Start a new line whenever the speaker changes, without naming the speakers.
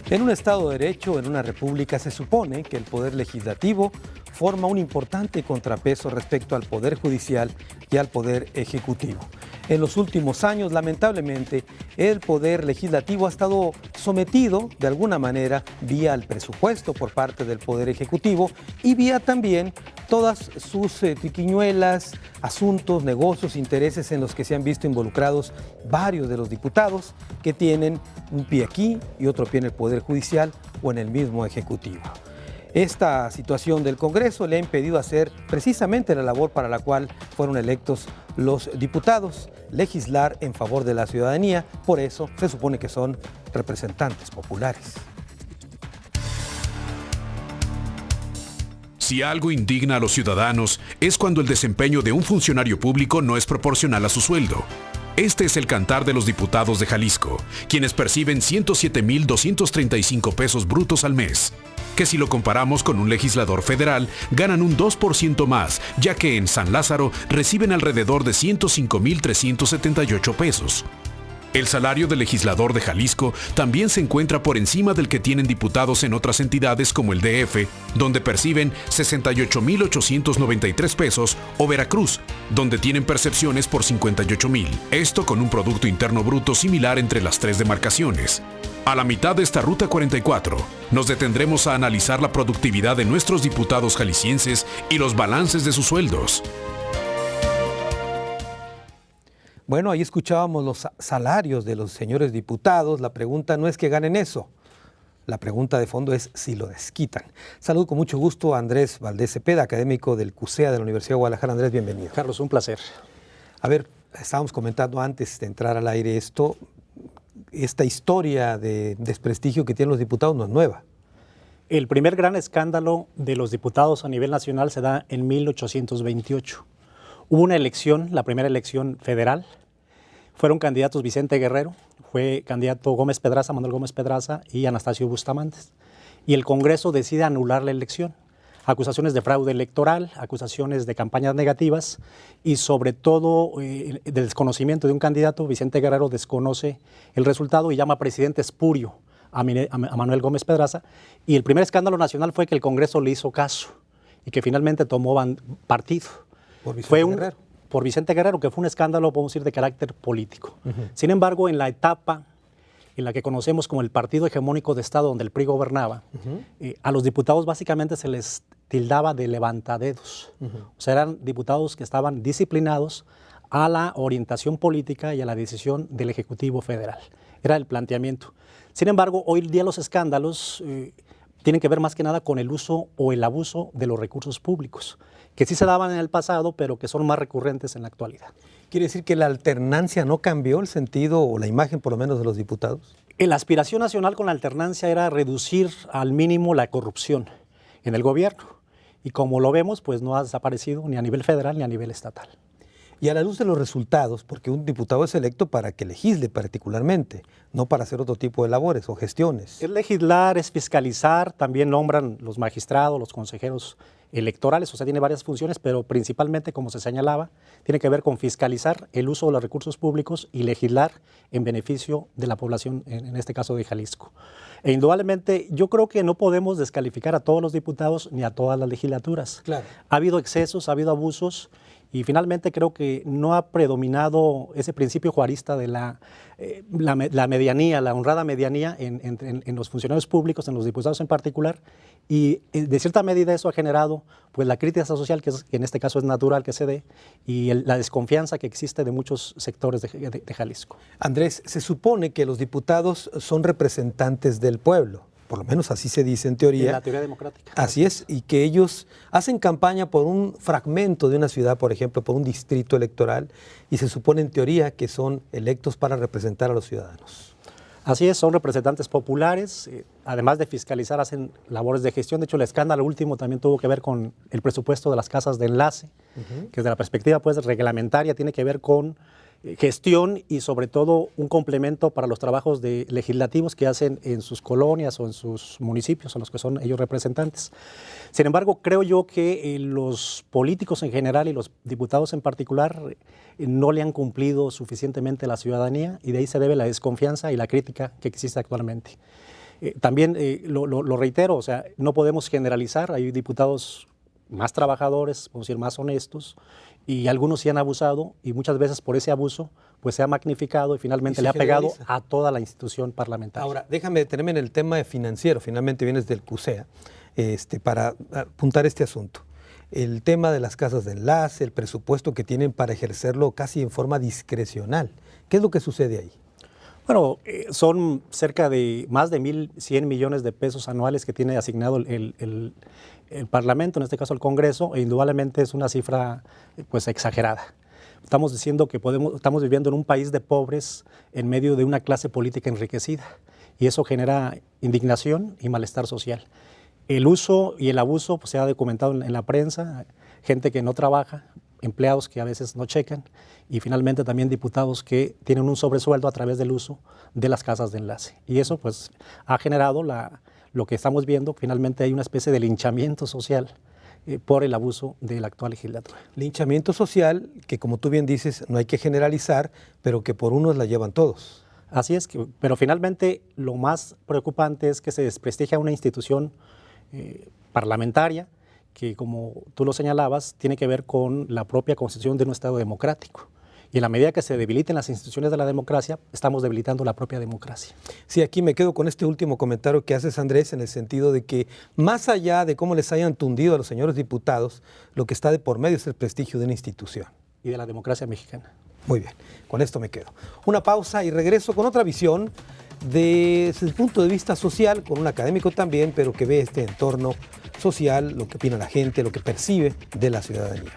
En un Estado de Derecho, en una república, se supone que el Poder Legislativo forma un importante contrapeso respecto al Poder Judicial y al Poder Ejecutivo. En los últimos años, lamentablemente, el Poder Legislativo ha estado sometido, de alguna manera, vía el presupuesto por parte del Poder Ejecutivo y vía también todas sus triquiñuelas, asuntos, negocios, intereses en los que se han visto involucrados varios de los diputados que tienen un pie aquí y otro pie en el Poder Judicial o en el mismo Ejecutivo. Esta situación del Congreso le ha impedido hacer precisamente la labor para la cual fueron electos los diputados, legislar en favor de la ciudadanía. Por eso se supone que son representantes populares.
Si algo indigna a los ciudadanos es cuando el desempeño de un funcionario público no es proporcional a su sueldo. Este es el cantar de los diputados de Jalisco, quienes perciben 107,235 pesos brutos al mes, que si lo comparamos con un legislador federal, ganan un 2% más, ya que en San Lázaro reciben alrededor de 105,378 pesos. El salario del legislador de Jalisco también se encuentra por encima del que tienen diputados en otras entidades como el DF, donde perciben 68,893 pesos, o Veracruz, donde tienen percepciones por 58,000. Esto con un Producto Interno Bruto similar entre las tres demarcaciones. A la mitad de esta Ruta 44, nos detendremos a analizar la productividad de nuestros diputados jaliscienses y los balances de sus sueldos.
Bueno, ahí escuchábamos los salarios de los señores diputados. La pregunta no es que ganen eso. La pregunta de fondo es si lo desquitan. Saludo con mucho gusto a Andrés Valdés Cepeda, académico del CUSEA de la Universidad de Guadalajara. Andrés, bienvenido.
Carlos, un placer.
A ver, estábamos comentando antes de entrar al aire esta historia de desprestigio que tienen los diputados no es nueva.
El primer gran escándalo de los diputados a nivel nacional se da en 1828. Hubo una elección, la primera elección federal. Fueron candidatos Vicente Guerrero, fue candidato Gómez Pedraza, Manuel Gómez Pedraza y Anastasio Bustamante. Y el Congreso decide anular la elección. Acusaciones de fraude electoral, acusaciones de campañas negativas y sobre todo del desconocimiento de un candidato. Vicente Guerrero desconoce el resultado y llama presidente espurio a Manuel Gómez Pedraza. Y el primer escándalo nacional fue que el Congreso le hizo caso y que finalmente tomó partido. Por Vicente Guerrero, que fue un escándalo, podemos decir, de carácter político. Sin embargo, en la etapa en la que conocemos como el partido hegemónico de Estado, donde el PRI gobernaba, a los diputados básicamente se les tildaba de levantadedos. O sea, eran diputados que estaban disciplinados a la orientación política y a la decisión del Ejecutivo Federal. Era el planteamiento. Sin embargo, hoy día los escándalos tienen que ver más que nada con el uso o el abuso de los recursos públicos, que sí se daban en el pasado, pero que son más recurrentes en la actualidad.
¿Quiere decir que la alternancia no cambió el sentido o la imagen, por lo menos, de los diputados?
La aspiración nacional con la alternancia era reducir al mínimo la corrupción en el gobierno. Y como lo vemos, pues no ha desaparecido ni a nivel federal ni a nivel estatal.
Y a la luz de los resultados, porque un diputado es electo para que legisle particularmente, no para hacer otro tipo de labores o gestiones.
Es legislar, es fiscalizar, también nombran los magistrados, los consejeros electorales, o sea, tiene varias funciones, pero principalmente, como se señalaba, tiene que ver con fiscalizar el uso de los recursos públicos y legislar en beneficio de la población, en este caso de Jalisco. E indudablemente, yo creo que no podemos descalificar a todos los diputados ni a todas las legislaturas.
Claro.
Ha habido excesos, ha habido abusos, y finalmente creo que no ha predominado ese principio juarista de la medianía, la honrada medianía en los funcionarios públicos, en los diputados en particular, y de cierta medida eso ha generado pues la crítica social, que en este caso es natural que se dé, y la desconfianza que existe de muchos sectores de Jalisco.
Andrés, se supone que los diputados son representantes del pueblo. Por lo menos así se dice en teoría.
En la teoría democrática.
Así es, y que ellos hacen campaña por un fragmento de una ciudad, por ejemplo, por un distrito electoral, y se supone en teoría que son electos para representar a los ciudadanos.
Así es, son representantes populares, además de fiscalizar, hacen labores de gestión. De hecho, el escándalo último también tuvo que ver con el presupuesto de las casas de enlace, que desde la perspectiva pues, reglamentaria tiene que ver con gestión y sobre todo un complemento para los trabajos legislativos que hacen en sus colonias o en sus municipios, en los que son ellos representantes. Sin embargo, creo yo que los políticos en general y los diputados en particular no le han cumplido suficientemente a la ciudadanía y de ahí se debe la desconfianza y la crítica que existe actualmente. También lo reitero, o sea, no podemos generalizar, hay diputados más trabajadores, vamos a decir, más honestos, y algunos sí han abusado, y muchas veces por ese abuso pues se ha magnificado y finalmente le ha pegado a toda la institución parlamentaria.
Ahora, déjame detenerme en el tema financiero, finalmente vienes del CUSEA, para apuntar este asunto. El tema de las casas de enlace, el presupuesto que tienen para ejercerlo casi en forma discrecional. ¿Qué es lo que sucede ahí?
Bueno, son cerca de más de 1.100 millones de pesos anuales que tiene asignado el Parlamento, en este caso el Congreso, e indudablemente es una cifra pues exagerada. Estamos diciendo que estamos viviendo en un país de pobres en medio de una clase política enriquecida, y eso genera indignación y malestar social. El uso y el abuso pues, se ha documentado en la prensa, gente que no trabaja, empleados que a veces no checan, y finalmente también diputados que tienen un sobresueldo a través del uso de las casas de enlace. Y eso pues ha generado lo que estamos viendo. Finalmente hay una especie de linchamiento social por el abuso de la actual legislatura.
Linchamiento social que, como tú bien dices, no hay que generalizar, pero que por unos la llevan todos.
Así es, pero finalmente lo más preocupante es que se desprestigia una institución parlamentaria que, como tú lo señalabas, tiene que ver con la propia constitución de un Estado democrático. Y en la medida que se debiliten las instituciones de la democracia, estamos debilitando la propia democracia.
Sí, aquí me quedo con este último comentario que haces, Andrés, en el sentido de que más allá de cómo les hayan tundido a los señores diputados, lo que está de por medio es el prestigio de una institución.
Y de la democracia mexicana.
Muy bien, con esto me quedo. Una pausa y regreso con otra visión desde el punto de vista social, con un académico también, pero que ve este entorno social, lo que opina la gente, lo que percibe de la ciudadanía.